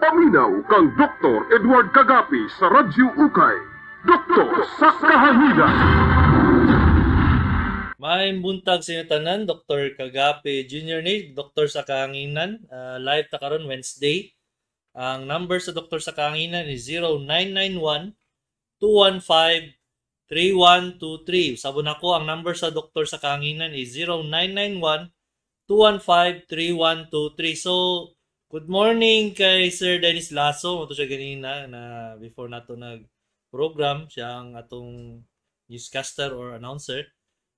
Paminaw kang Dr. Edward Kagapi sa Radyo Ukay. Doktor sa Kahanginan. May buntag sa inyo tanan, Dr. Kagapi Jr. ni Dr. sa Kahanginan. Live ta karon Wednesday. Ang number sa Dr. sa Kahanginan is 0991-215-3123. Sabon ako, ang number sa Dr. sa Kahanginan is 0991-215-3123. So, good morning kay Sir Dennis Lasso. Ito siya ganina na before nato nag-program. Siya ang atong newscaster or announcer.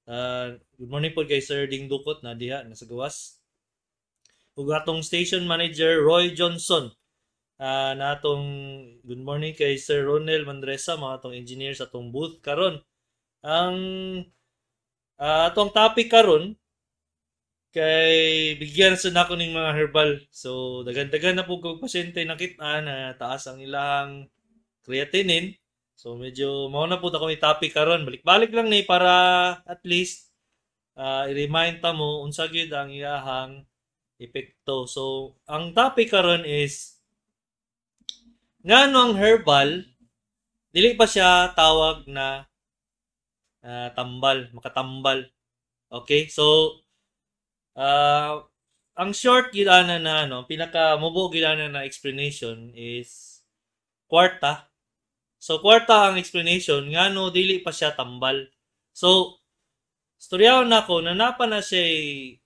Good morning po kay Sir Ding Dukot na diha, nasa gawas. Ug atong station manager Roy Johnson. Na atong good morning kay Sir Ronel Mandresa, mga atong engineer sa atong booth karon. Ang atong topic karon kay bigyan sa nako ning mga herbal. So dagan-dagan na po kog pasyente nakita na taas ang ilang creatinine. So medyo mao na po ta kami topic karon. Balik-balik lang ni para at least i-remind ta mo unsa gyud ang iyahang epekto. So ang topic karon is ngano ang herbal dili pa siya tawag na tambal, makatambal. Okay? So ang short gilana na pinaka mubo gilana na explanation is kwarta. So kwarta ang explanation ngano dili pa siya tambal. So storyahon nako nanapa na siya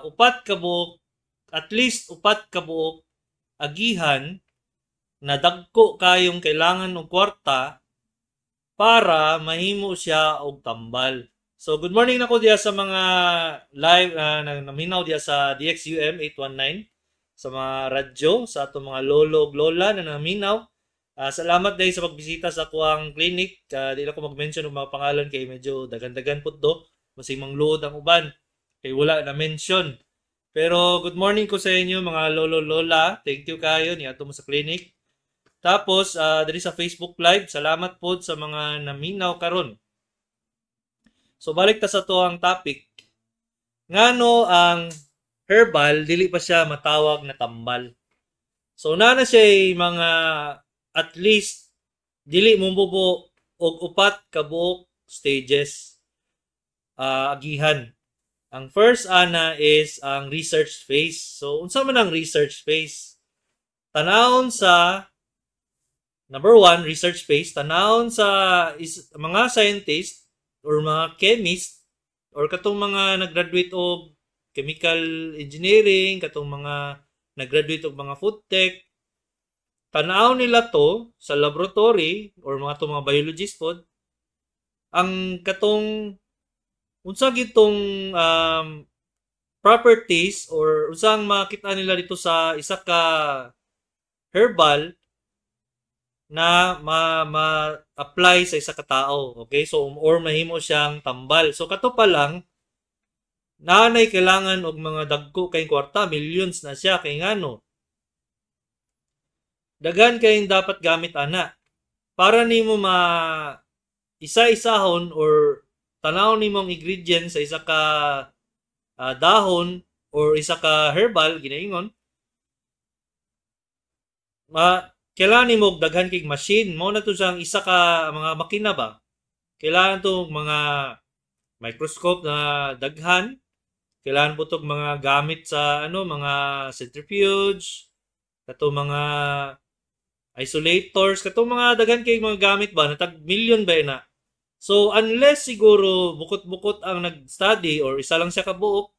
upat ka buok, at least upat ka buok agihan na dagko kayong kailangan og kwarta para mahimo siya og tambal. So, good morning na ko diya sa mga live naminaw diya sa DXUM 819, sa mga radyo, sa atong mga lolo ug lola na naminaw. Salamat dahil sa pagbisita sa kuang clinic. Di na ko mag-mention ng mga pangalan kay medyo dagan-dagan po do. Masing mangluod ang uban. Kay wala na mention. Pero good morning ko sa inyo mga lolo lola. Thank you kayo ni ato mo sa clinic. Tapos, dali sa Facebook Live, salamat po sa mga naminaw karon. So balik ta sa to ang topic. Ngano ang herbal dili pa siya matawag na tambal. So na siya mga at least dili mumbubo og upat ka buok stages agihan. Ang first ana is ang research phase. So unsa man ang research phase? Tanawon sa number 1, research phase, tanawon sa mga scientist or mga chemist or katong mga nag-graduate og chemical engineering, katong mga nag-graduate og mga food tech, tanaw nila to sa laboratory or mga mga biologist pod ang katong unsa gitong properties or unsang makita nila dito sa isa ka herbal na ma-apply sa isa ka tao. Okay? So, or mahimo siyang tambal. So, kato pa lang, nanay kailangan og mga dagko kayong kwarta, millions na siya, kay ngano. Dagan kayong dapat gamit ana. Para nimo isa-isahon or tanaw nimo ang ingredients sa isa ka dahon or isa ka herbal, ginaingon, kailangan nimo daghan kay machine. Mao na to sang isa ka mga makina ba. Kailangan to mga microscope na daghan. Kailangan po tog mga gamit sa mga centrifuge, kato mga isolators, kato mga daghan kay mga gamit ba na tag million ba na. So unless siguro bukot-bukot ang nag-study or isa lang siya ka buok,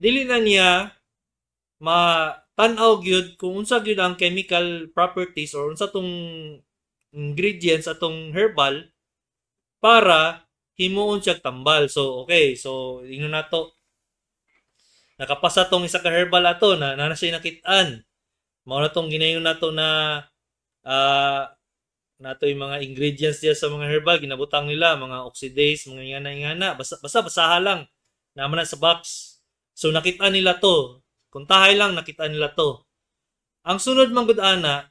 dili na niya tanaw gyud kung unsa gyud ang chemical properties or unsa tong ingredients atong herbal para himuon siya tambal. So okay, so ingnon nato nakapasa tong isa ka herbal ato na siya nakit-an. Mao na tong ginayon nato na nato yung mga ingredients diya sa mga herbal ginabutang nila mga oxidase, mga ingana basta basaha lang naman na sa box. So nakita nila to. Kung tahay lang, nakita nila to. Ang sunod man gud ana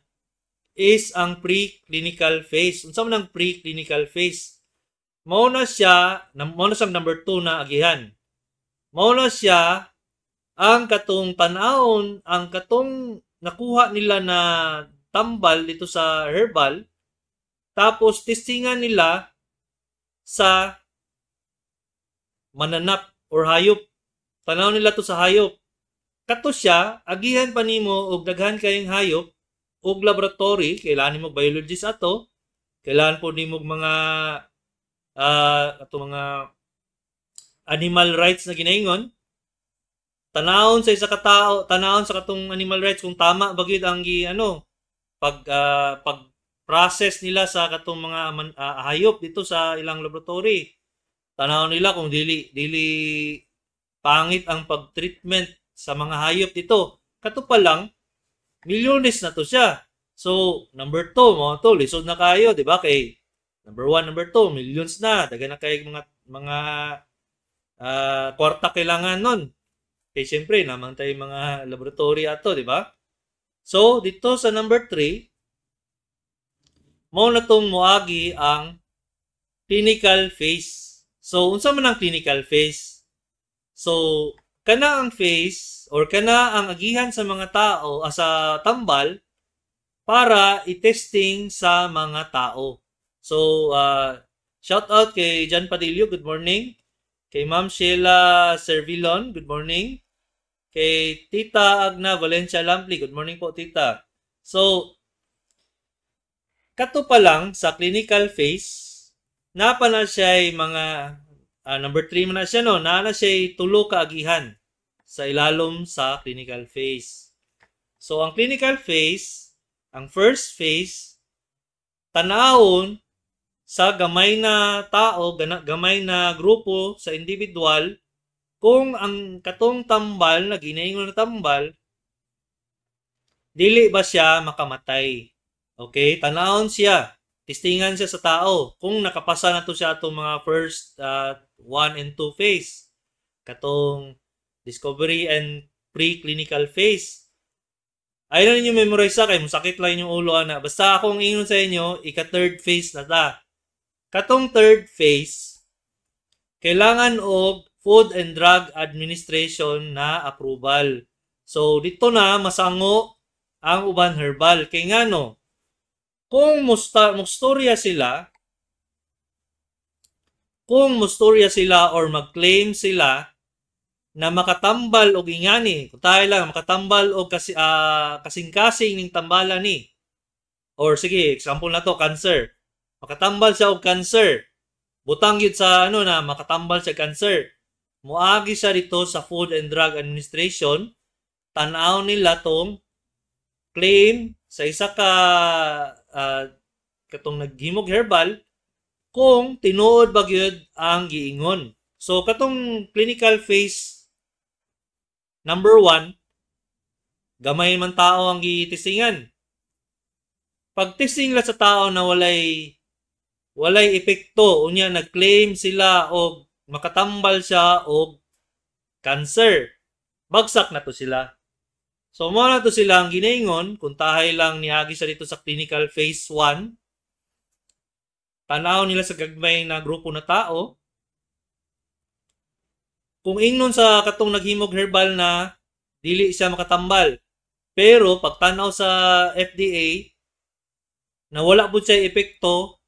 is ang preclinical phase. Unsa man ang preclinical phase? Mao na siyang number 2 na agihan. Mao na siya ang katong tanawon, ang katong nakuha nila na tambal dito sa herbal, tapos testingan nila sa mananap or hayop. Tanaw nila to sa hayop. Kato siya, agihan pa nimo og daghan kayong hayop og laboratory, kailangan nimo biologist ato, kailangan po nimo mga mga animal rights na ginaingon. Tanawon sa isa ka tao, tanawon sa katong animal rights kung tama ba gyud ang pag process nila sa katong mga hayop dito sa ilang laboratory. Tanawon nila kung dili pangit ang pag-treatment sa mga hayop dito. Kato pa lang, milyones na to siya. So, number 2, mo to, lisod na kayo, di ba? Kay number 1, number 2, millions na. Dagan na kayo mga kwarta kailangan nun. Kaya siyempre, naman tayo mga laboratory ato, di ba? So, dito sa number 3, mo na tong moagi ang clinical phase. So, unsa man ang clinical phase? So, kana ang phase or kana ang agihan sa mga tao sa tambal para i-testing sa mga tao. So, shout out kay John Padillo, good morning. Kay Ma'am Sheila Servillon, good morning. Kay Tita Agna Valencia Lampli, good morning po Tita. So, kato pa lang sa clinical phase, napa na siya mga number 3 man na siya, no? Na siya tulo ka agihan sa ilalom sa clinical phase. So, ang clinical phase, ang first phase, tanawon sa gamay na tao, gamay na grupo sa individual, kung ang katong tambal, na ginaingon na tambal, dili ba siya makamatay? Okay? Tanawon siya. Testingan siya sa tao. Kung nakapasa na to siya itong mga first 1 and 2 phase. Katong discovery and pre-clinical phase. Ayaw ninyo memorize sa kay musakit lang yung ulo ana. Basta akong ingon sa inyo, ika-third phase na ta. Katong third phase, kailangan og Food and Drug Administration na approval. So, dito na masango ang uban herbal. Kay nga no, kung mustorya sila or mag-claim sila na makatambal og ingani, kung tayo lang makatambal og kasing-kasing ning tambalan ni. Or sige, example na to, cancer. Makatambal siya og cancer. Butang yun sa na makatambal siya cancer. Muagi siya dito sa Food and Drug Administration. Tanaw nila tong claim sa isa ka katong naghimog herbal kung tinuod ba gyud ang giingon. So katong clinical phase number 1, gamay man tao ang gitisingan. Pag testing la sa tao na walay epekto, unya nag-claim sila og makatambal siya og cancer, bagsak na to sila. So, mo na to sila ang ginaingon, kung tahay lang niagi sa dito sa clinical phase 1, tanaw nila sa gagmay na grupo na tao, kung ingnon sa katong naghimog herbal na dili siya makatambal, pero pag tanaw sa FDA, na wala po siya epekto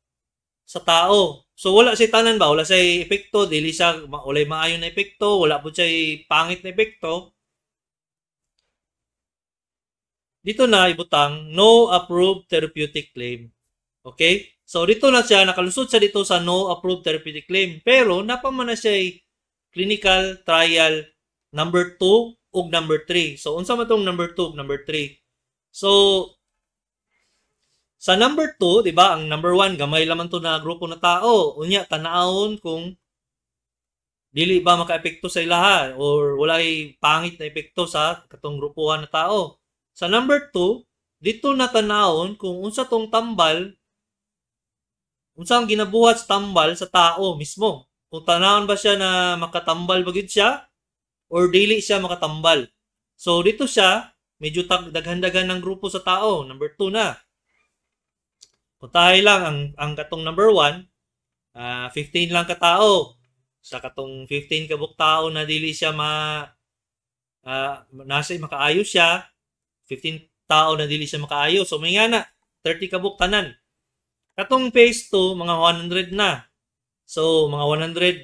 sa tao. So, wala siya tanan ba? Wala siya epekto, dili siya, walay maayon na epekto, wala po siya pangit na epekto. Dito na ibutang no approved therapeutic claim. Okay? So dito na siya, nakalusot siya dito sa no approved therapeutic claim. Pero napaman na siya clinical trial number 2 ug number 3. So unsa man tong number 2 ug number 3? So sa number 2, di ba, ang number 1 gamay lamang to na grupo na tao. Unya tanaawon kung dili ba makaepekto sa ilaha or walay pangit na epekto sa katong grupuhan na tao. Sa number 2, dito na tanawon kung unsa tong tambal, unsa ang ginabuhat sa tambal sa tao mismo. Kung tanawon ba siya na makatambal ba gid siya or dili siya makatambal. So dito siya medyo daghan-daghan ng grupo sa tao, number 2 na. Kung tayo lang ang katong number 1, 15 lang ka tao. Sa katong 15 kabuk tao na dili siya nasa makaayo siya, 15 tao na dili siya makaayo. So may nga na 30 kabuk tanan. Katong phase 2 mga 100 na. So mga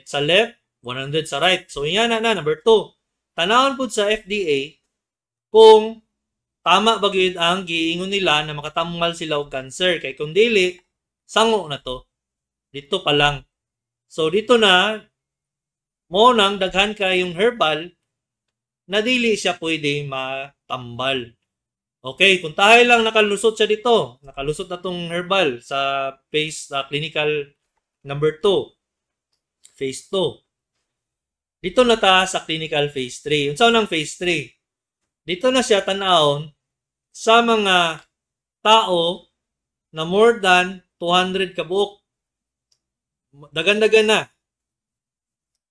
100 sa left, 100 sa right. So nga na number 2. Tanawon pud sa FDA kung tama ba gyud ang giingon nila na makatambal sila og cancer, kay kung dili sango na to. Dito pa lang. So dito na mo nang daghan kayong herbal na dili siya pwede matambal. Okay, kung tayo lang nakalusot siya dito, nakalusot na tong herbal sa phase clinical number 2, phase 2. Dito na ta sa clinical phase 3. Unsa nang phase 3? Dito na siya tanawon sa mga tao na more than 200 kabuok. Dagan-dagan na.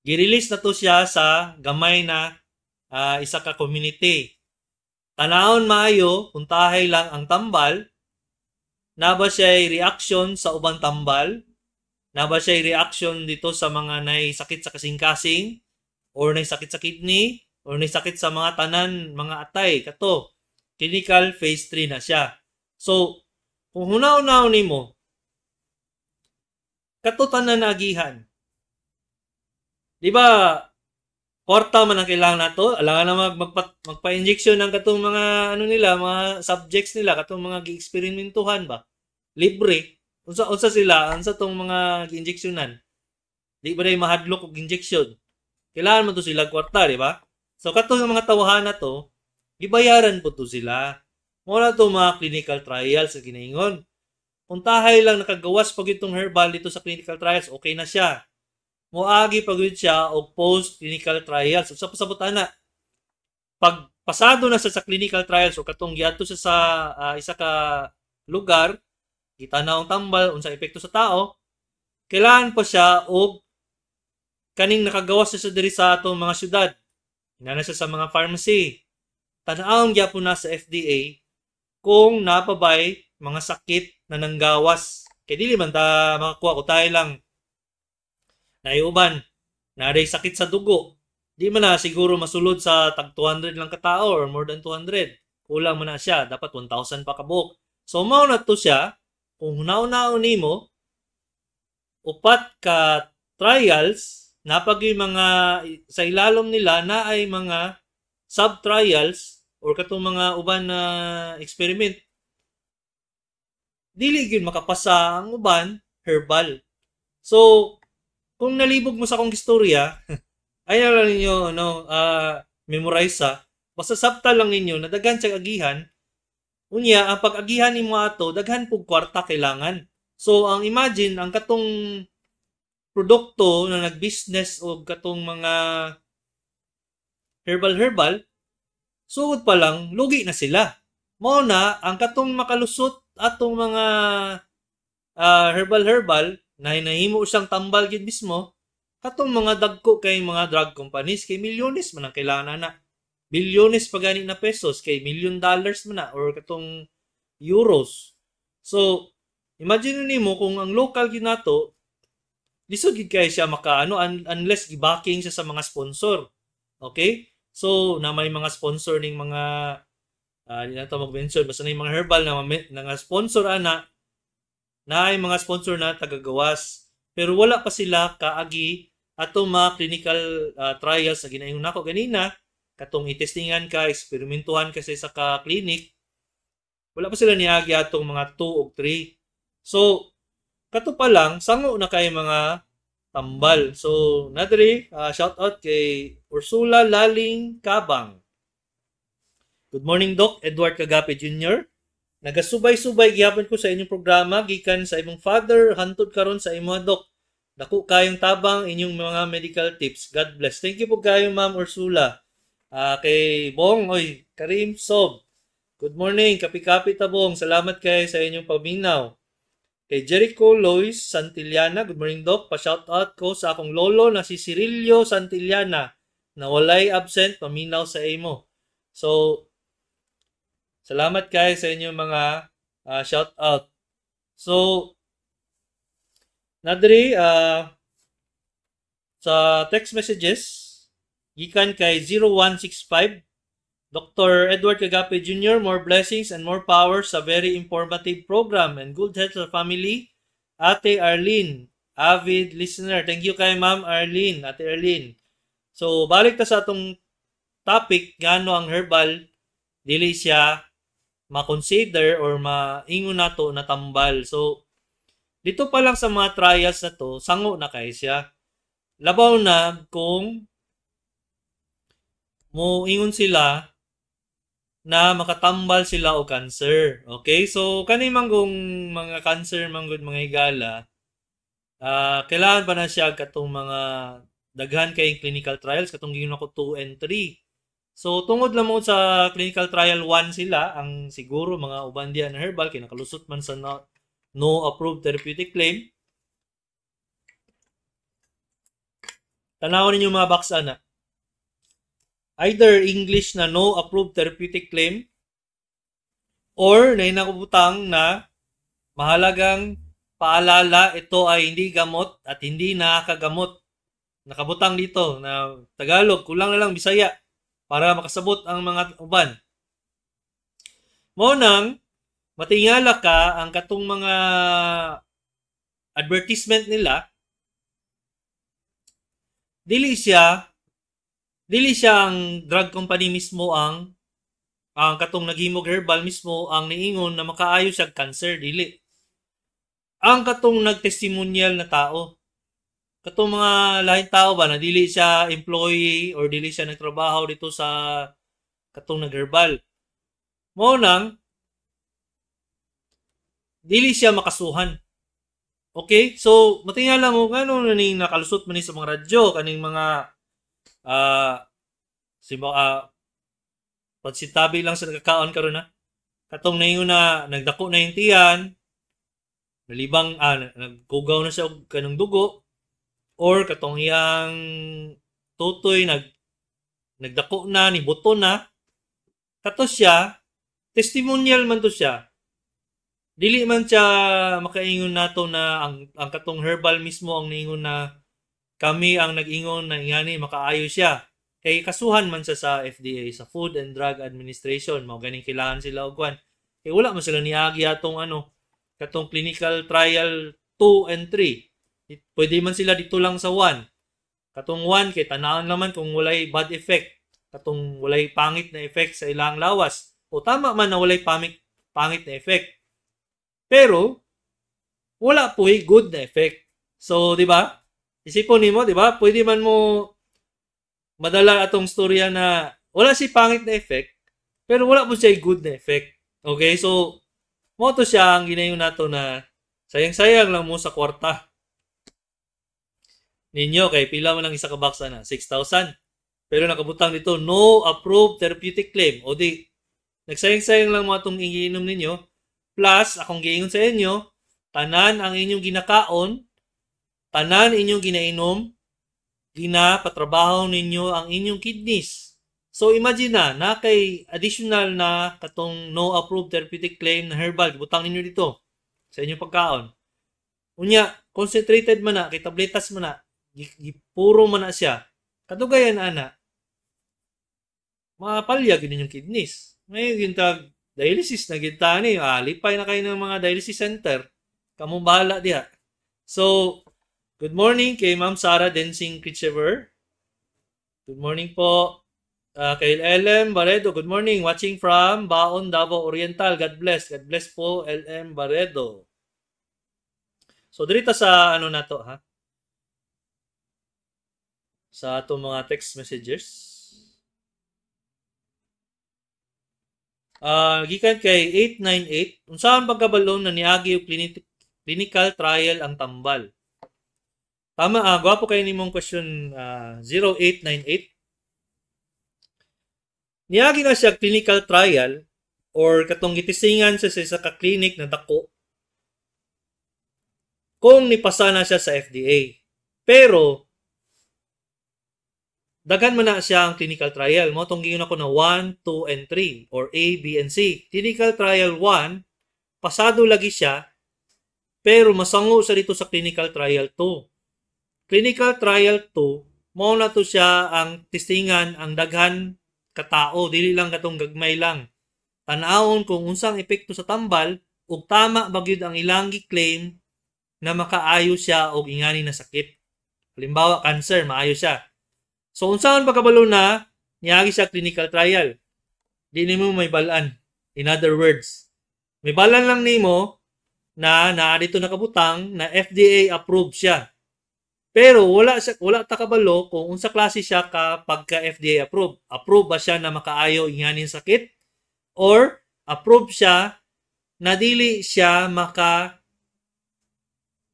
Gi-release na to siya sa gamay na isa ka community. Tanawon maayo kung tahay lang ang tambal, na ba siya reaction sa ubang tambal, na ba siya reaction dito sa mga nay sakit sa kasing-kasing, or nay sakit sa kidney, or nay sakit sa mga tanan, mga atay, kato. Clinical phase 3 na siya. So, kung hunaw-hunaw nimo, kato tanan na agihan. Di ba, kwarta man ang kailangan nato, alangan na magpa-injection ng katong mga mga subjects nila, katong mga gi-eksperimentuhan ba. Libre. Unsa sila, unsa tong mga gi-injectionan. Di ba day mahadlok og injection. Kailangan man to sila kwarta, di ba? So katong mga tawahan na to, gibayaran po to sila. Mura to mga clinical trials sa ginaingon. Kung tahay lang nakagawas pag itong herbal dito sa clinical trials, okay na siya. Moagi pagud siya og post-clinical trials. So, pasabot ana. Pag pasado na sa clinical trials o katong giadto sa isa ka lugar, gitanaw ang tambal, unsa epekto sa tao, kailangan pa siya og kaning nakagawas sa diri sa atong mga syudad. Inana siya sa mga pharmacy. Tan-awon gyapon na sa FDA kung napabay mga sakit na nanggawas. Kay dili man ta makakuha ko tayo lang naiuban, naray sakit sa dugo. Di man na siguro masulod sa tag 200 lang katao or more than 200. Kulang man na siya, dapat 1,000 pa kabuk. So mao na to siya, kung hunaw-hunaw nimo, upat ka trials, napagi mga sa ilalom nila na ay mga sub-trials or katong mga uban na experiment. Dili gyud makapasa ang uban herbal. So kung nalibog mo sa akong istorya, ayaw lang ninyo memorize basta sabta lang ninyo na daghan sa agihan. Unya ang pag-agihan nimo ato daghan pug kwarta kailangan. So ang imagine ang katong produkto na nag-business o katong mga herbal sugod pa lang lugi na sila. Mao na ang katong makalusot atong mga herbal na nahimo siyang tambal gid mismo, katong mga dagko kay mga drug companies kay milyones man ang kailangan na. Bilyones pa gani na pesos kay $1,000,000 man na or katong euros. So imagine nimo kung ang local gid nato lisod gid kay siya unless gibacking siya sa mga sponsor. Okay? So na may mga sponsor ning mga di na to mag-mention basta na yung mga herbal na sponsor ana na ay mga sponsor na tagagawas. Pero wala pa sila kaagi atong mga clinical trials na ginaingon nako ganina, katong itestingan ka, eksperimentuhan ka sa isa ka clinic, wala pa sila niagi atong mga 2 o 3. So, kato pa lang, sango na kay mga tambal. So, nadiri, shout out kay Ursula Laling Kabang. Good morning, Doc Edward Kagape Jr. Nagasubay-subay gyapon ko sa inyong programa gikan sa imong father hantod karon sa imong Doc. Dako kayong tabang inyong mga medical tips. God bless. Thank you po kayo Ma'am Ursula. Kay Bong, Karim Sob. Good morning, kapi-kapi tabong. Salamat kayo sa inyong paminaw. Kay Jericho Lois Santillana, good morning Doc. Pa-shout out ko sa akong lolo na si Cirilio Santillana na walay absent paminaw sa imo. So, salamat kayo sa inyong mga shout out. So, nadiri sa text messages gikan kay 0165 Dr. Edward Cagape Jr., more blessings and more power sa very informative program and good health sa family. Ate Arlene, avid listener. Thank you kay Ma'am Arlene, Ate Arlene. So, balik ta sa atong topic, ngano ang herbal, dili siya ma-consider or maingon nato na tambal. So, dito pa lang sa mga trials na to, sango na kay siya. Labaw na kung mo ingon sila na makatambal sila o cancer. Okay? So, kani manggong mga cancer, manggod mga higala, kailangan pa na siya katong mga daghan kay clinical trials, katong gingon ako 2 and 3. So, tungod lang mo sa clinical trial 1 sila, ang siguro mga ubandia na herbal, kaya nakalusot man sa no approved therapeutic claim. Tanawin ninyo mga box ana. Either English na no approved therapeutic claim or na inakubutang na mahalagang paalala, ito ay hindi gamot at hindi nakakagamot. Nakabutang dito na Tagalog, kulang na lang Bisaya para makasabot ang mga uban. Mo nang matingala ka ang katong mga advertisement nila, dili siya ang drug company mismo ang katong naghimog herbal mismo ang niingon na makaayo siya cancer, dili. Ang katong nagtestimonial na tao, katong mga lahing tao ba na dili siya employee or dili siya nagtrabaho dito sa katong nagherbal. Mo nang dili siya makasuhan. Okay? So, matingala mo ngano na ning nakalusot man ni sa mga radyo kaning mga pagsitabi lang sa nagkakaon karon na. Katong naingon na nagdako na yung tiyan, nalibang nagkugaw na siya og kanang dugo, or katong iyang tutoy nagdako na, ni buto na, kato siya, testimonial man to siya. Dili man siya makaingon nato na ang katong herbal mismo ang niingon na kami ang nag-ingon na ingani makaayo siya. Kay kasuhan man siya sa FDA, sa Food and Drug Administration, mao ganing kailangan sila og kwan. Kay wala man sila niagi atong katong clinical trial 2 and 3. Pwede man sila dito lang sa 1. Katong 1 kay tanawon naman kung walay bad effect, katong walay pangit na effect sa ilang lawas. O tama man na walay pangit na effect. Pero wala po good na effect. So, di ba? Isipon nimo, di ba? Pwede man mo madala atong storya na wala si pangit na effect, pero wala po siya good na effect. Okay? So, mo to siya ang ginayon nato na sayang-sayang lang mo sa kwarta ninyo kay pila man lang isa ka box na 6,000. Pero nakabutang dito no approved therapeutic claim. O di nagsayang-sayang lang mo atong iinom ninyo. Plus akong giingon sa inyo, tanan ang inyong ginakaon, tanan inyong ginainom, ginapatrabaho ninyo ang inyong kidneys. So imagine na kay additional na katong no approved therapeutic claim na herbal, butang ninyo dito sa inyong pagkaon. Unya, concentrated man na, kay tabletas man na, puro man na siya. Kadugayan ana, mapalyag yun yung kidneys. Ngayon gintag dialysis na gintani, lipay na kayo ng mga dialysis center. Kamong bahala diha. So, good morning kay Ma'am Sarah Densing Kitchever. Good morning po. Kay LM Baredo, good morning. Watching from Baon, Davao Oriental. God bless. God bless po, LM Baredo. So, dirita sa na to, ha? Sa atong mga text messages. Gikan kay 898, unsaon pagkabalon na niagi og clinical trial ang tambal? Tama, gwapo kayo nimong question 0898. Niagi na siya clinical trial or katong gitisingan sa ka-clinic na dako kung nipasa na siya sa FDA. Pero daghan man na siya ang clinical trial. Mo tong giyon ako na 1, 2, and 3 or A, B, and C. Clinical trial 1, pasado lagi siya, pero masango sa dito sa clinical trial 2. Clinical trial 2, mo na to siya ang testingan ang daghan katao, dili lang katong gagmay lang. Tanawon kung unsang epekto sa tambal ug tama ba gyud ang ilang gi-claim na makaayo siya og ingani na sakit. Halimbawa, cancer, maayo siya. So, unsaon pagkabalo na niagi siya clinical trial? Di nimo may balaan. In other words, may balan lang nimo na dito nakabutang na FDA approved siya. Pero wala ta kabalo kung unsa klase siya ka pagka FDA approved. Approved ba siya na makaayo inganin sakit or approved siya na dili siya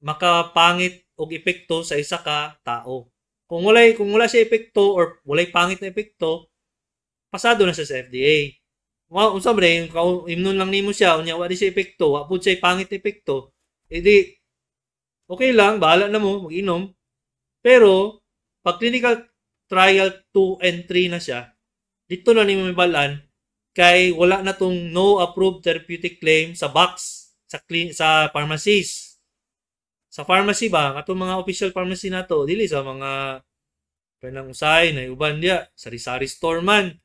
makapangit og epekto sa isa ka tao. Kung wala siya epekto or walay pangit na epekto, pasado na siya sa FDA. Unsa ba rin, imnon lang nimo siya, unya wala siya epekto, wa pud siya pangit na epekto, edi okay lang, bahala na mo mag-inom. Pero pag clinical trial 2 and 3 na siya, dito na nimo mabalaan kay wala na tong no approved therapeutic claim sa box sa pharmacies. Sa pharmacy ba, atong mga official pharmacy nato, dili sa mga kanang usay na uban dia, sari-sari store man.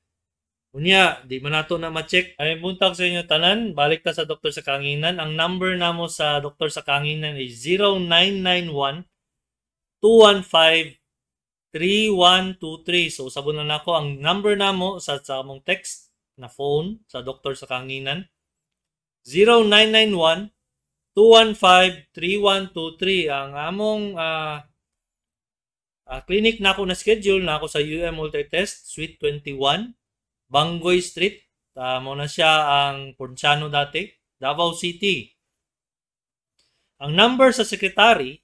Unya, di man nato na ma-check. Ay buntag sa inyo tanan, balik ta sa doktor sa kanginan. Ang number namo sa doktor sa kanginan is 0991 215 3123. So sabon na nako ang number namo sa among text na phone sa doktor sa kanginan. 0991 215-3123 ang among clinic na ako na schedule na ako sa UM Multitest Suite 21 Bangoy Street. Mo na siya ang Ponciano dati, Davao City. Ang number sa secretary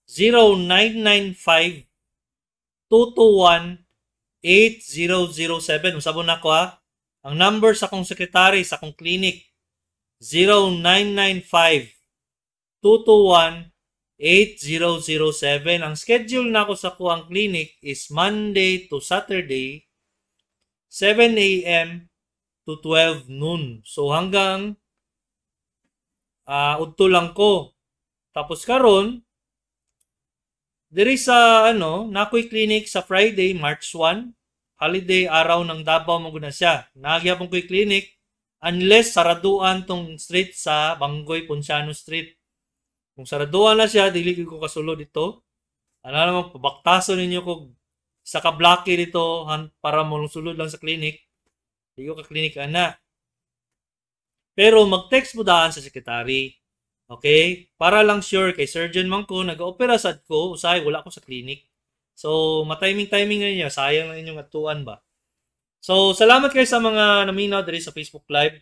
0995-221-8007. Usabon na ko ha. Ang number sa akong secretary sa akong clinic 0995-221-8007. Ang schedule na ako sa kuang clinic is Monday to Saturday, 7 a.m. to 12 noon. So hanggang udto lang ko. Tapos karon diri sa nakoy clinic sa Friday, March 1, holiday araw ng Davao mo na siya. Nagyapon ko'y clinic unless saraduan tong street sa Bangoy Ponciano Street. Kung saraduan na siya, dili ko kasulod dito. Ano naman, pabaktaso ninyo ko sa ka-blocky dito para mo sulod lang sa clinic. Di ko ka-clinic ana. Pero mag-text mo daan sa secretary. Okay? Para lang sure kay surgeon man ko, nag-opera sad ko, usay, wala ko sa clinic. So, matiming-timing na niya. Sayang lang inyong atuan ba? So, salamat kayo sa mga naminaw diri sa Facebook Live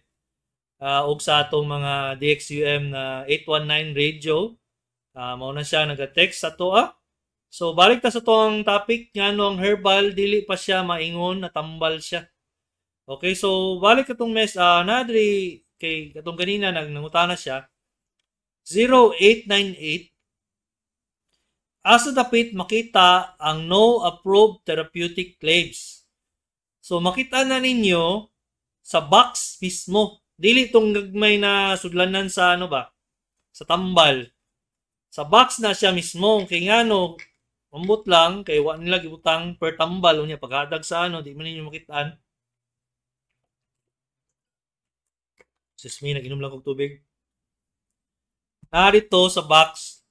ug sa atong mga DXUM na 819 radio. Mao na siya nag-text sa to. So, balik ta sa tong topic nga ang herbal, dili pa siya maingon, natambal siya. Okay, so balik katong nadri kay katong ganina nangutana siya. 0898 asa dapit makita ang no approved therapeutic claims. So, makita na ninyo sa box mismo. Dili itong gagmay na sudlanan sa sa tambal. Sa box na siya mismo. Kaya mambot lang, kay wa nila gibutang per tambal. Unya, paghadag sa di man ninyo makitaan. Sus me, nag-inom lang kong tubig. Narito sa box,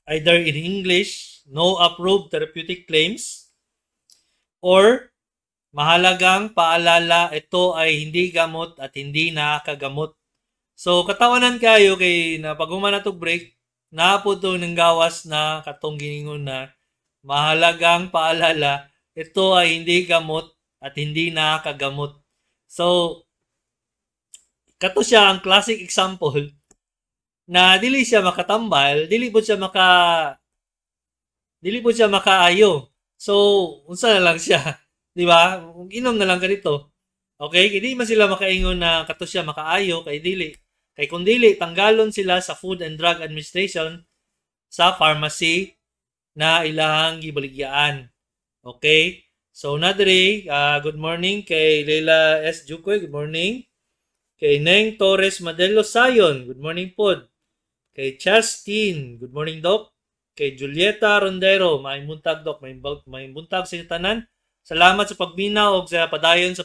either in English, no approved therapeutic claims, or mahalagang paalala, ito ay hindi gamot at hindi nakakagamot. So, katawanan kayo kay na pag na to break, naapod to ng gawas na katong giningon na mahalagang paalala, ito ay hindi gamot at hindi nakakagamot. So, kato siya ang classic example na dili siya makatambal, dili po siya makaayo. So, unsa na lang siya? Di ba? Inom na lang ka dito. Okay? Hindi man sila makaingon na kato siya makaayo kay dili. Kay kung dili, tanggalon sila sa Food and Drug Administration sa pharmacy na ilahang gibaligyaan. Okay? So, nadiri, good morning kay Leila S. Jukoy. Good morning. Kay Neng Torres Madelo Sayon. Good morning po. Kay Chastin. Good morning, Doc. Kay Julieta Rondero. May buntag, Doc. May buntag sa tanan. Salamat sa pagminaw o sa padayon sa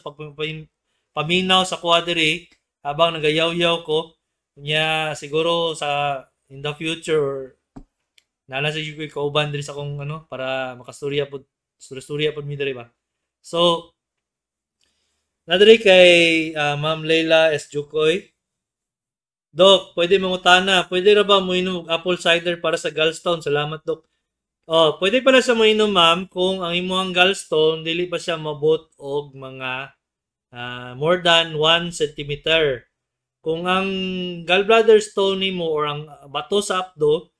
paminaw sa quadri habang nagayaw-yaw ko. Nya siguro sa in the future nala sa ko kauban diri sa kong para makastorya pod storya pod mi diri ba. So nadiri kay Ma'am Leila S. Jukoy. Dok, pwede mangutana. Pwede ra ba mo inom og apple cider para sa gallstone? Salamat, Dok. Oh, pwede pala siya mo inom, ma'am, kung ang imong gallstone dili pa siya mabot og mga more than 1 centimeter. Kung ang gallbladder stone nimo or ang bato sa apdo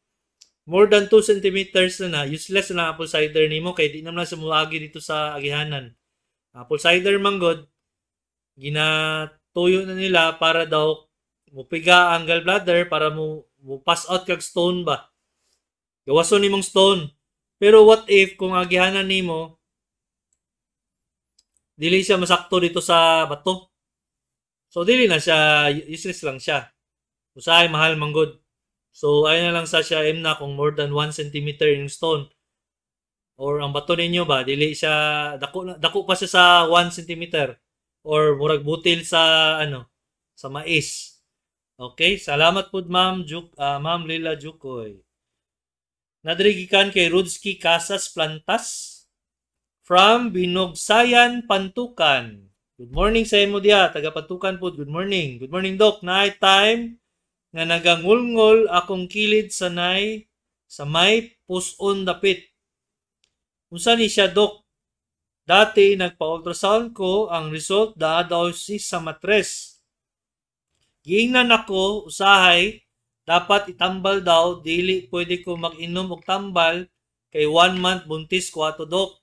more than 2 centimeters na useless na apple cider nimo kay di naman sa muagi dito sa agihanan. Apple cider manggod ginatuyo na nila para daw mupiga ang gallbladder para mo pass out kag stone ba. Gawason nimong stone. Pero what if kung agihanan nimo dili siya masakto dito sa bato? So dili na siya, useless lang siya. Usahay mahal manggod. So ayun na lang sa siya na kung more than 1 centimeter yung stone. Or ang bato ninyo ba dili siya dako pa siya sa 1 centimeter or murag butil sa sa mais. Okay, salamat po Ma'am Ma'am Lila Jukoy. Nadrigikan kay Rudsky Casas Plantas from Binogsayan, Pantukan. Good morning sa imo diya, taga Pantukan po. Good morning. Good morning, Doc. Night time nga nagangulngol akong kilid sa may puson dapit. Unsa ni siya, Doc? Dati nagpa-ultrasound ko, ang result daw sa matres. Giingnan ako, usahay, dapat itambal daw, dili pwede ko mag-inom og tambal kay 1 month buntis ko ato, Dok.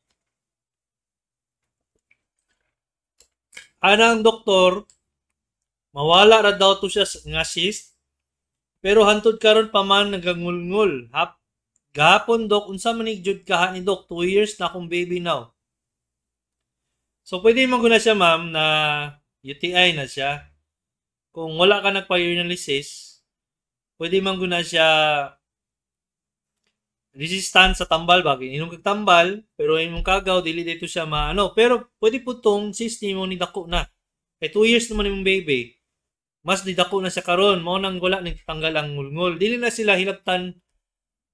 Anang doktor, mawala ra daw to siya nga cyst, pero hantod karon pa man nagangulngol. Gahapon, Dok, unsa man ni jud kaha ni Dok, 2 years na akong baby now. So pwede man guna siya, ma'am, na UTI na siya. Kung wala ka nagpa-urinalysis, pwede man guna siya resistant sa tambal ba? Inom kag tambal, pero imong kagaw dili dito siya pero pwede po tong cyst nimo ni dako na. Kay 2 years naman imong baby. Mas di dako na siya karon, mao nang wala nagtanggal ang ngulngol. Dili na sila hilabtan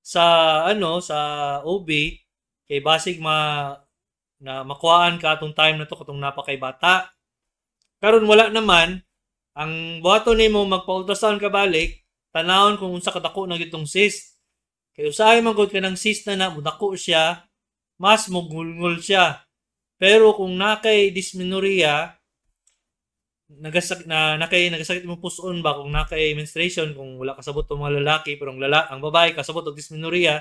sa sa OB kay basig na makuhaan ka atong time na to katong napakay bata. Karon wala naman ang buhaton nimo magpa-ultrasound ka balik, tanawon kung unsa kadako na gitong cyst. Kay usahay man gud ka ng cyst na mudako siya, mas mugulngol siya. Pero kung nakay dysmenorrhea, nagasakit mo puson ba kung nakay menstruation, kung wala kasabot ang mga lalaki pero ang babae kasabot og dysmenorrhea,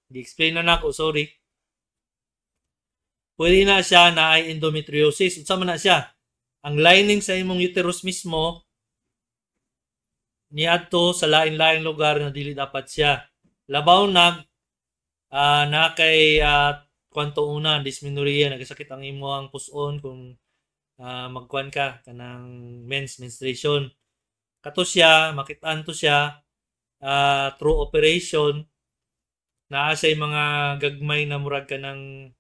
di-explain na nako, sorry. Pwede na siya na ay endometriosis. Unsa man na siya? Ang lining sa imong uterus mismo niadto sa lain-lain lugar na dili dapat siya. Labaw na kay kwanto una dysmenorrhea, nagasakit ang imong puson kung magkuan ka kanang menstruation. Kato siya, makitaan to siya through operation naa siya mga gagmay na murag kanang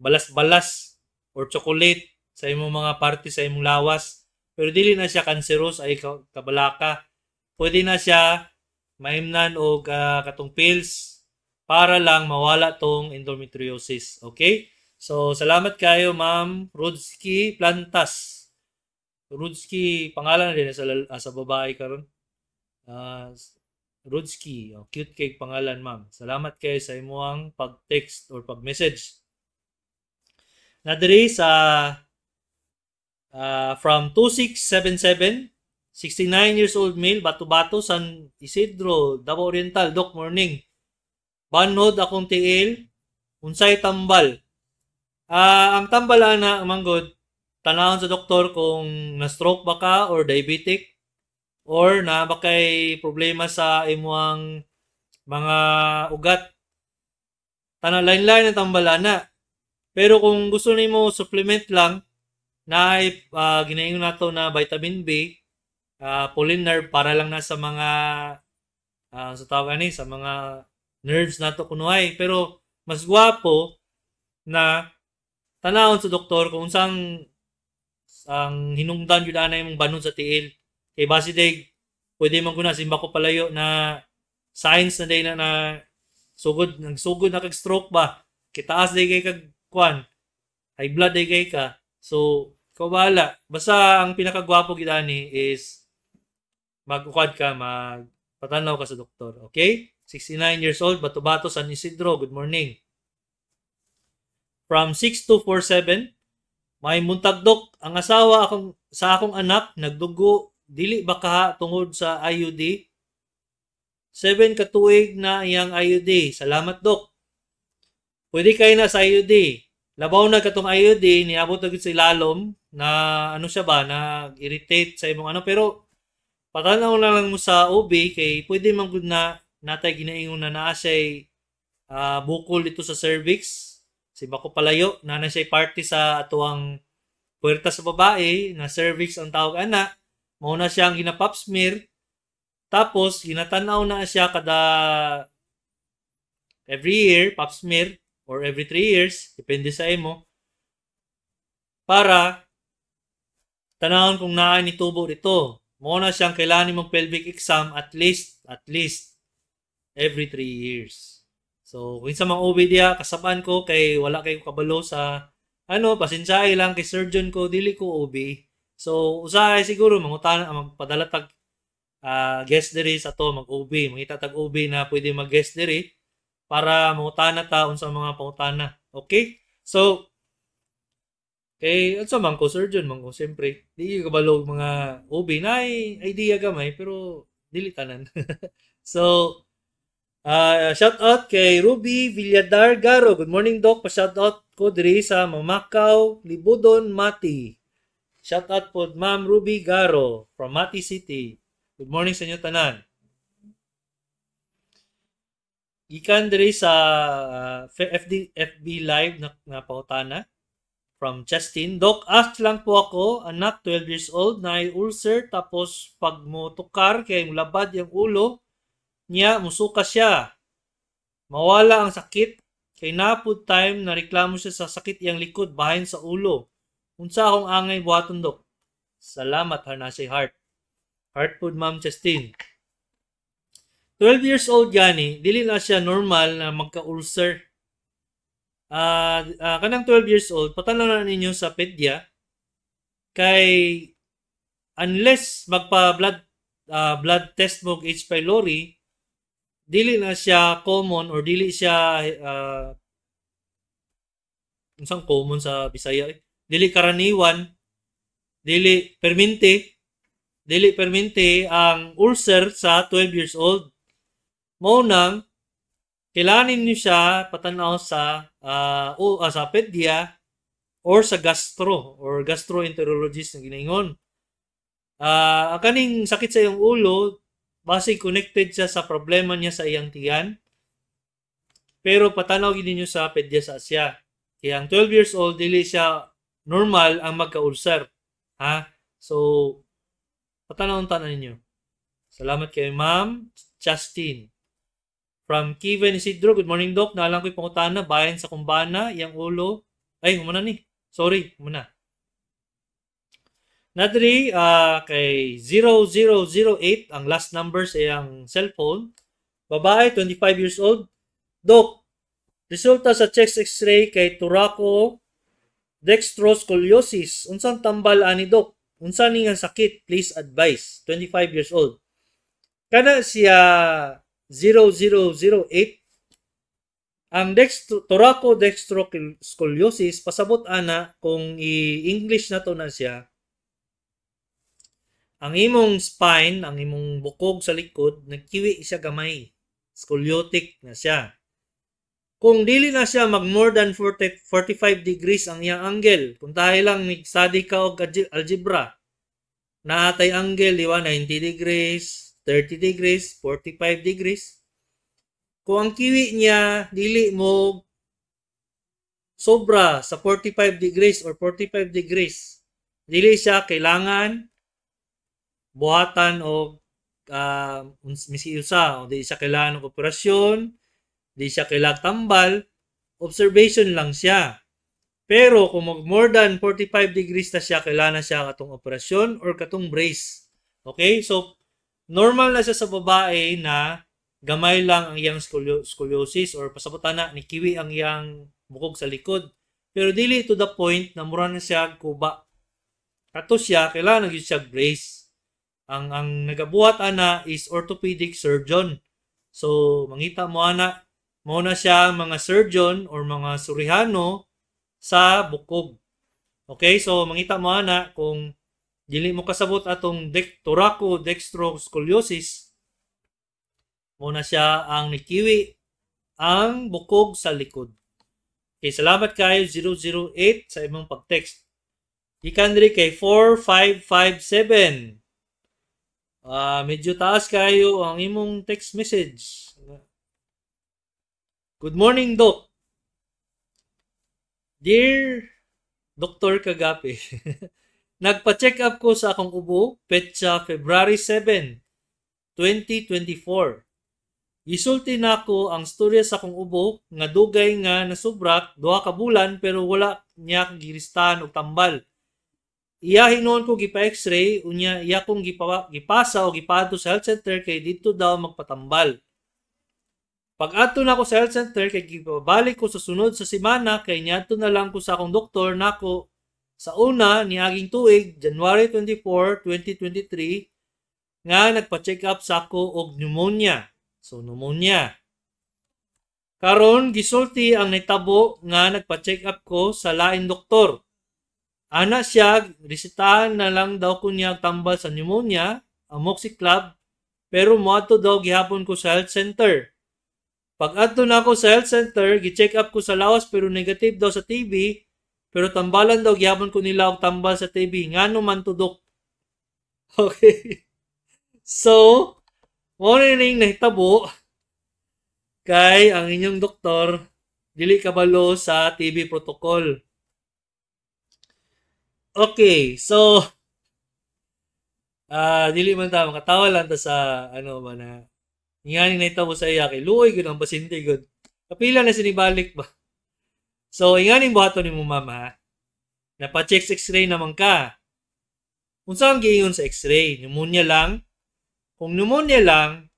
balas-balas or chocolate sa imong mga parte sa imong lawas. Pero dili na siya cancerous ay kabalaka. Pwede na siya maimnan og katong pills para lang mawala tong endometriosis. Okay? So, salamat kayo, Ma'am Rudsky Plantas. Rudsky, pangalan na din sa babae karon. Rudsky, cute cake pangalan, Ma'am. Salamat kayo sa imuang pag-text or pag-message. Nadiri sa from 2677, 69 years old male, Bato-Bato, San Isidro, Davao Oriental. Doc, morning. Banhod akong tiil, unsay tambal. Ang tambal na manggod, tanawon sa doktor kung na-stroke ba ka or diabetic or na ba kay problema sa imuang mga ugat. Lain-lain ang tambalana. Pero kung gusto nimo supplement lang, na ginaingon nato na vitamin B, Polinerve para lang na sa mga sa tawag sa mga nerves nato kunuhay. Pero mas gwapo na tanawon sa doktor kung unsang ang hinungdan yun anay mong banon sa tiil. Kay base day, pwede man guna simba ko palayo na signs na day na nagsugod na kag stroke ba. Kitaas day kay kag kwan, high blood day kay ka. So, ikaw bahala. Basta ang pinakagwapo gidani is magkukwad ka, magpatanaw ka sa doktor. Okay? 69 years old, Bato-Bato, San Isidro. Good morning. From 6247, may muntagdok ang asawa sa akong anak nagdugo dili ba kaha tungod sa IUD? 7 katuig na iyang IUD. Salamat dok. Pwede kayo na sa IUD. Labaw na katong IUD niabot na sa ilalom na ano siya ba na irritate sa imong ano pero patanaw na lang mo sa OB kay pwede man gud na natay ginaingon na naa siya bukol dito sa cervix. Si bako palayo, na siya party sa atuang puwerta sa babae, na cervix ang tawag ana. Mauna siyang ginapap smear. Tapos, ginatanaw na siya kada every year, pap smear, or every 3 years, depende sa imo, para tanawon kung naa ni tubo dito. Mauna siyang kailangan mong pelvic exam at least every 3 years. So, kung sa mga OB diya, kasaban ko kay wala kayo kabalo sa pasensyahe lang kay surgeon ko, dili ko OB. So, usahay siguro mangutana magpadala tag guest diri sa to mag-OB, mangita tag OB na pwede mag-guest diri para mangutana ta unsa mga pangutana. Okay? So, kay unsa man ko surgeon man ko siyempre, di ko kabalo mga OB na idea gamay pero dili tanan. So, shout out kay Ruby Villadar Garo. Good morning, Doc. Pa-shout out ko diri sa Mamakaw, Libudon, Mati. Shout out po Ma'am Ruby Garo from Mati City. Good morning sa inyo tanan. Ikan diri sa FB Live na pautana from Justin. Doc, ask lang po ako, anak 12 years old, na ulcer, tapos pag mo tukar kay mulabad yung ulo, niya musuka siya. Mawala ang sakit. Kay napud time na reklamo siya sa sakit iyang likod bahin sa ulo. Unsa akong angay buhaton dok? Salamat Harnasay Heart. Heart food Ma'am Justin. 12 years old gani, dili na siya normal na magka-ulcer. Kanang 12 years old, patanaw na ninyo sa pedya kay unless magpa blood test mo H. pylori, dili na siya common or dili siya unsang common sa Bisaya dili karaniwan, dili permente ang ulcer sa 12 years old. Mao nang kailangan niyo siya patanaw sa pedya or sa gastro or gastroenterologist na ginaingon. Ang kaning sakit sa iyong ulo base connected siya sa problema niya sa iyang tiyan. Pero patanaw gid ninyo sa pedya sa Asya. Kaya ang 12 years old dili siya normal ang magka-ulcer. Ha? So patanaw tanan ninyo. Salamat kay Ma'am Justin. From Kiven Isidro, good morning Doc. Naalang ko'y pangutana bayan sa kumbana, iyang ulo. Ay, humana ni. Sorry, humana. Nadri, kay 0008 ang last number sa iyang cellphone. Babae, 25 years old. Doc, resulta sa chest x-ray kay Turako dextroscoliosis. Unsang tambal ani Doc? Unsa ni nga sakit? Please advise. 25 years old. Kana siya 0008 ang Turako dextroscoliosis pasabot ana kung i-English na to na siya. Ang imong spine, ang imong bukog sa likod, nagkiwi siya gamay. Scoliotic na siya. Kung dili na siya mag more than 45 degrees ang iyang angle, kung dahil lang nag-study ka og algebra, naatay angle, di ba, 90 degrees, 30 degrees, 45 degrees. Kung ang kiwi niya, dili mo sobra sa 45 degrees or 45 degrees, dili siya kailangan buhatan o misiusa o di siya kailangan ng operasyon, di siya kailangan tambal, observation lang siya. Pero kung mag more than 45 degrees na siya, kailangan siya katong operasyon or katong brace. Okay? So, normal na siya sa babae na gamay lang ang iyang scoliosis or pasabutan na ni kiwi ang iyang bukog sa likod. Pero dili to the point na mura na siya kuba. Kato siya, kailangan nagyud siya brace. Ang nagabuhat ana is orthopedic surgeon. So, mangita mo ana, mao na siya mga surgeon or mga surihano sa bukog. Okay, so mangita mo ana kung dili mo kasabot atong thoraco-dextroscoliosis, mo na siya ang nikiwi ang bukog sa likod. Okay, salamat kayo 008 sa imong pag-text. Ikan diri kay 4557. Medyo taas kayo ang imong text message. Good morning, Doc. Dear Dr. Kagapi, nagpa-check up ko sa akong ubo petsa February 7, 2024. Isulti na ako ang storya sa akong ubo nga dugay nga nasubrak 2 ka bulan pero wala niya giristahan og tambal. Iya hinuon ko gipa x-ray unya iya kong gipasa o gipadto sa health center kay dito daw magpatambal. Pag adto na ako sa health center kay gibabalik ko sa sunod sa semana kay niadto na lang ko sa akong doktor nako sa una niaging tuig January 24, 2023 nga nagpa-check up sa ako og pneumonia. So pneumonia. Karon gisulti ang nitabo nga nagpa-check up ko sa lain doktor. Ana siya resetahan na lang daw ko niya tambal sa pneumonia, amoxiclav, pero moadto daw gihapon ko sa health center. Pag adto na ako sa health center, gi-check up ko sa lawas pero negative daw sa TB, pero tambalan daw gihapon ko nila og tambal sa TB. Ngano man tudok? Okay. So, mo ning nahitabo kay ang inyong doktor dili kabalo sa TB protocol. Okay, so dili man ta makatawa lang ta sa ano man na nganing nahitabo sa iya kay luoy gyud ang pasyente gyud. Kapila na sinibalik ba? So nganing buhaton nimo mama. Napa-check x-ray naman ka. Unsa ang giingon sa x-ray? Pneumonia lang? Kung pneumonia lang,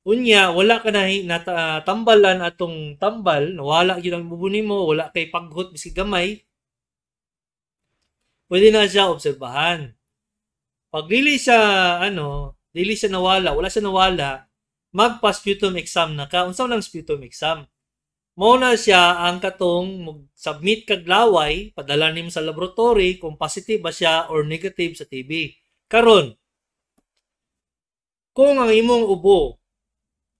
unya wala ka na tambalan atong tambal, nawala gyud ang bubo nimo, wala kay paghot bisig gamay. Pwede na siya obserbahan. Pag dili siya nawala, wala siya nawala, magpa-sputum exam na ka. Unsa lang sputum exam? Mao na siya ang katong mag-submit kag laway, padala nimo sa laboratory kung positive ba siya or negative sa TB. Karon, kung ang imong ubo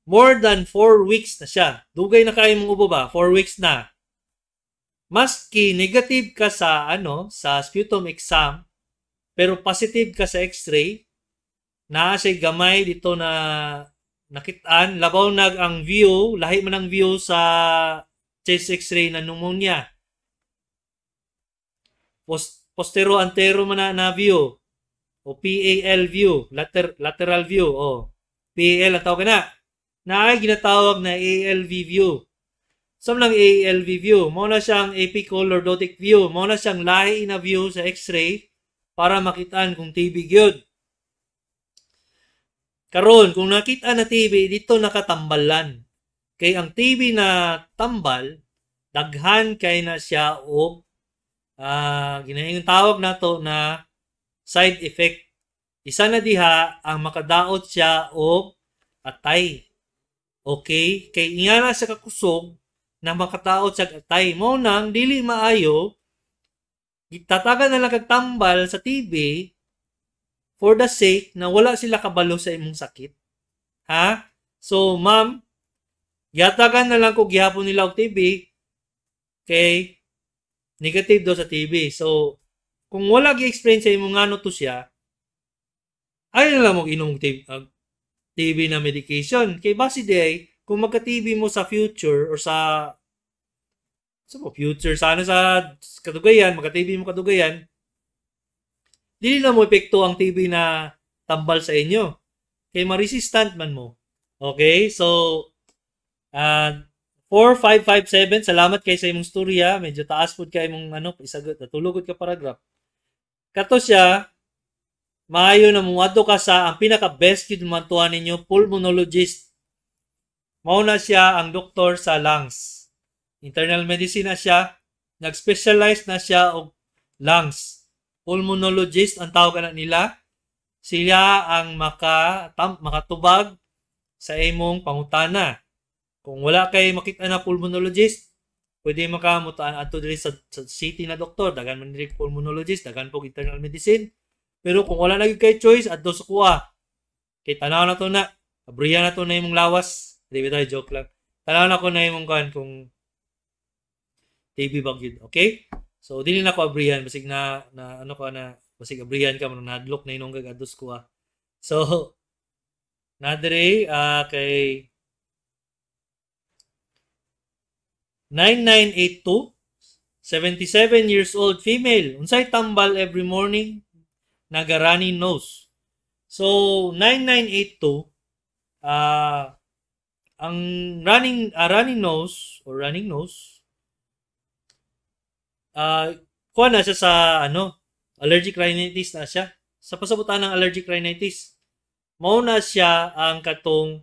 more than 4 weeks na siya, dugay na kay imong ubo ba? 4 weeks na. Maski negative ka sa sa sputum exam, pero positive ka sa x-ray, naa siya gamay dito na nakitaan, labaw nag ang view, lahi man ang view sa chest x-ray na pneumonia. Postero-antero man na view, o PAL view, lateral view, o PAL ang tawag na. Naay ginatawag na ALV view. Saan lang ALV view? Mao na siyang epicolordotic view. Mao na siyang lahi na view sa x-ray para makitaan kung TB gyud. Karon, kung nakita na TB, dito nakatambalan. Kay ang TB na tambal, daghan kay na siya o ginahingong tawag na to na side effect. Isa na diha ang makadaot siya o atay. Okay? Kay nga na sa kakusog na makadaot siya atay. Mo nang dili maayo, tatagan na lang kagtambal sa TB for the sake na wala sila kabalo sa imong sakit. Ha? So, ma'am, yatagan na lang ko gihapon nila og TB kay negative daw sa TB. So, kung wala gi-explain sa imong ngano to siya, ay na lang mo inom TB na medication. Kay base day, kung magka-TB mo sa future or sa future, sana sa kadugayan, magka-TB mo kadugayan, dili na mo epekto ang TB na tambal sa inyo. Kay ma-resistant man mo. Okay? So, 4557, salamat kay sa imong storya. Medyo taas pud kay imong isagot. Natulugod ka paragraph. Kato siya, maayo na muadto ka sa ang pinaka-best yun mantuan ninyo, pulmonologist. Mauna siya ang doktor sa lungs. Internal medicine na siya. Nag-specialize na siya og lungs. Pulmonologist ang tawag na nila. Sila ang makatubag sa imong pangutana. Kung wala kay makita na pulmonologist, pwede makamutaan ato diri sa city na doktor, dagan man diri pulmonologist, dagan po internal medicine. Pero kung wala na kay choice adto sa kuha. Kay tanaw na to na, abriya na to na imong lawas. Di ba tayo joke lang. Tanaw na ko na imong kan kung TB bag yun, okay? So dili na ko abrihan basig na basig abrihan ka man nadlok na inong gagadus kuha. So nadre kay 9982, 77 years old female. Unsay tambal every morning? Naga running nose. So 9982 ang running nose kuha na siya sa allergic rhinitis na siya. Sa pasabutan ng allergic rhinitis, mao na siya ang katong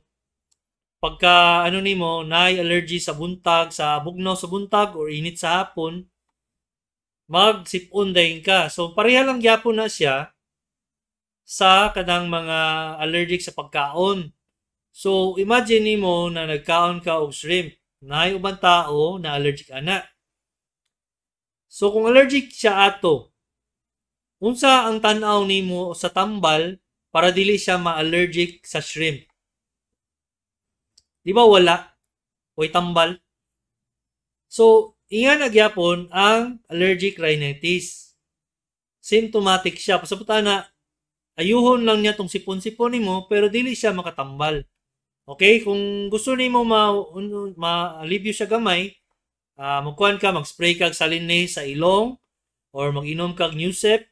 pagka nimo naay allergy sa buntag, sa bugnaw sa buntag or init sa hapon, magsipon dayon ka. So pareha lang gyapon na siya sa kanang mga allergic sa pagkaon. So imagine nimo na nagkaon ka og shrimp, naay ubang tao na allergic ana. So kung allergic siya ato, unsa ang tan-aw nimo sa tambal para dili siya ma-allergic sa shrimp? Di ba wala? Oy tambal. So, inga nagyapon ang allergic rhinitis. Symptomatic siya. Pasabutan na, ayuhon lang niya tong sipon-sipon nimo pero dili siya makatambal. Okay? Kung gusto nimo ma-alivio siya gamay, magkuhan ka, mag-spray kag saline sa ilong or mag-inom kag Newsep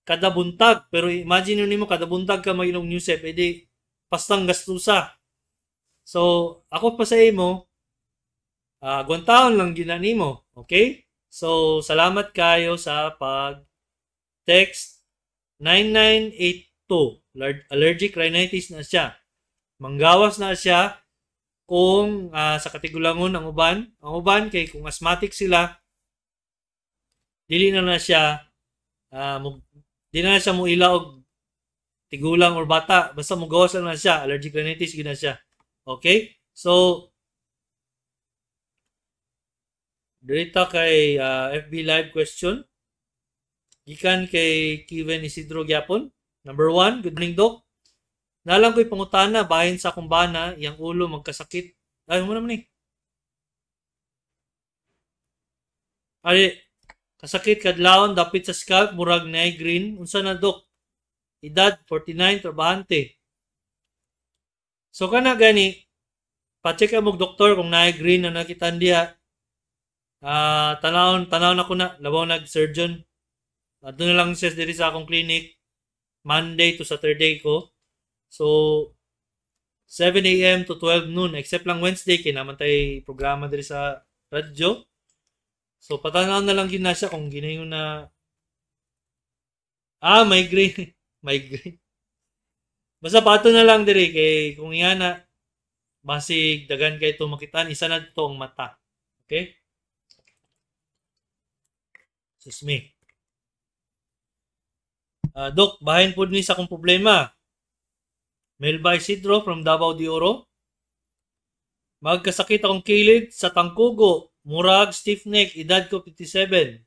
kada buntag. Pero imagine nimo kada buntag ka mag-inom Newsep, edi pastang gastusa. So, ako pa sa imo, guwantaon lang gina nimo. Okay? So, salamat kayo sa pag-text 9982. Allergic rhinitis na siya. Manggawas na siya kung sa katigulangon ang uban. Ang uban, kay kung asthmatic sila, dili na siya mo ilaw tigulang or bata. Basta mugawas lang na siya. Allergic rhinitis, gina siya. Okay? So, dirita kay FB Live question. Gikan kay Kevin Isidro Gyapon. Number 1, good morning, Doc. Nalang ko'y pangutana, bahin sa kumbana, yang ulo magkasakit. Ay, mo naman eh. Ay, kasakit kadlawon, dapit sa scalp, murag migraine. Unsa na, Doc? Edad, 49, trabahante. So kana gani, pa-check amog doktor kung naay green na nakitaan diha. Tanaw na ko na, labaw nag-surgeon. Doon na lang siya diri sa akong clinic, Monday to Saturday ko. So, 7 a.m. to 12 noon, except lang Wednesday, kinaman tayo programa diri sa radyo. So, patanaw na lang yun na siya kung ginayon na, migraine. Migraine. Basta pato na lang diri kay kung iya na basig dagan kay to makitaan isa na to ang mata. Okay? Sus me. Doc, bahin po ni sa akong problema. Melba Isidro from Davao de Oro. Magkasakit akong kilid sa tangkugo, murag stiff neck, edad ko 57.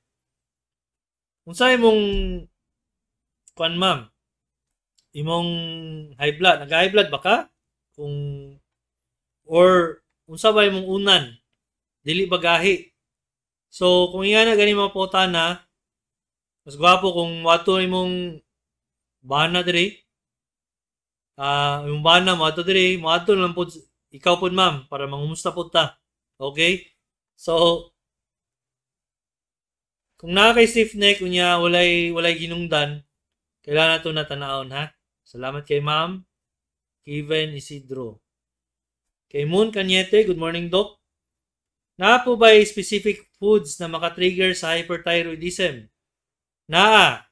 Unsa imong kuan ma'am? Imong high blood, nag-high blood ba ka? Or unsa ba imong unan? Dili ba gahi? So kung iya na gani mapota na, mas gwapo kung wato imong bana diri. Yung bana mo ato diri, mo ato lang pud ikaw pud ma'am para mangumusta pud ta. Okay? So kung naa kay stiff neck unya walay ginungdan, kailangan nato na tanawon ha. Salamat kay Ma'am Kevin Isidro. Kay Moon Cañete, good morning, Doc. Na po ba specific foods na makatrigger sa hyperthyroidism? Na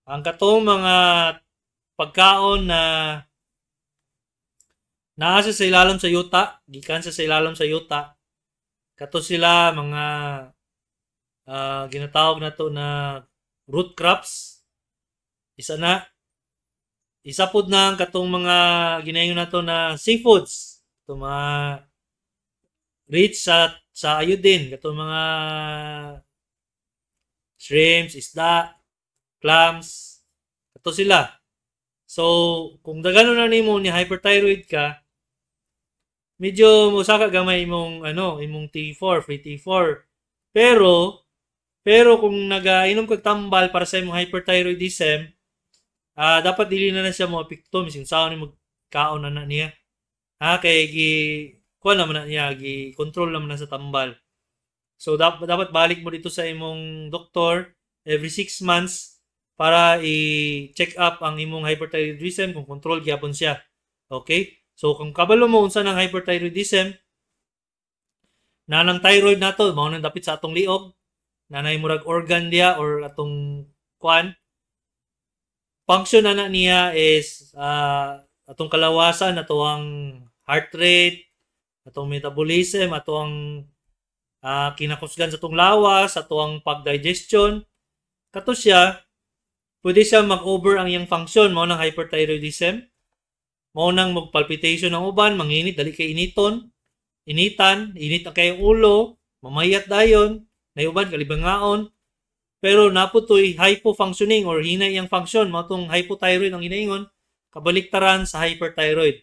ang katong mga pagkaon na naasa sa ilalim sa yuta, gikan sa ilalim sa yuta, kato sila mga ginatawag na to na root crops. Isa pod na katong mga ginayon na to na seafoods. Ito mga rich sa iodine, katong mga shrimps, isda, clams, kato sila. So, kung dagano na nimo ni hyperthyroid ka, medyo musaka gamay imong T4, free T4. Pero kung nagainom kag tambal para sa imong hyperthyroidism, dapat dili na siya mo apekto mising sao ni magkaon na niya. Kay kuan naman na niya, gi-control naman na sa tambal. So dapat balik mo dito sa imong doktor every 6 months para i-check up ang imong hyperthyroidism kung control gyapon siya. Okay? So kung kabalo mo unsa ng hyperthyroidism, nanang thyroid nato, mao nang dapit sa atong liog, nanay murag organ dia or atong kuan, function na niya is atong kalawasan, atong heart rate, atong metabolism, atong kinakusgan sa atong lawas, atong pagdigestion. Kato siya, pwede siya mag-over ang iyang function, mao nang hyperthyroidism. Mao nang mag-palpitation ng uban, manginit, dali kay initan, init na kay ulo, mamayat dayon, nayuban kalibangaon. Pero naputoy hypofunctioning or hinay ang function, mao tong hypothyroid ang hinaingon, kabaliktaran sa hyperthyroid.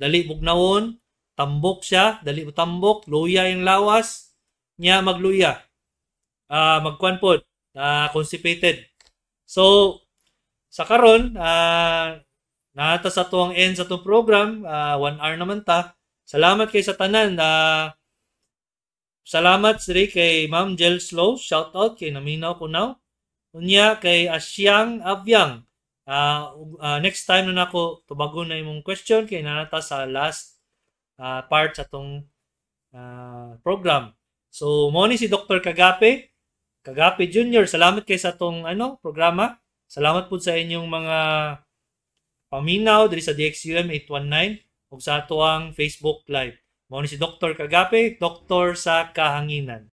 Dali bugnawon, tambok siya, dali mo tambok, luya yung lawas, niya magluya. Magkuan pod, constipated. So, sa karon, nata sa tuwang end sa itong program, 1 hour naman ta. Salamat kay sa tanan. Salamat siri kay Ma'am Jel Slow, shout out kay naminaw ko now. Unya kay Asyang Avyang. Next time na nako tubagon na imong question kay nanata sa last part sa tong program. So mo ni si Dr. Kagape Jr. Salamat kay sa tong programa. Salamat po sa inyong mga paminaw diri sa DXUM 819 ug sa atuang Facebook Live. Mao ni si Dr. Kagape, doktor sa kahanginan.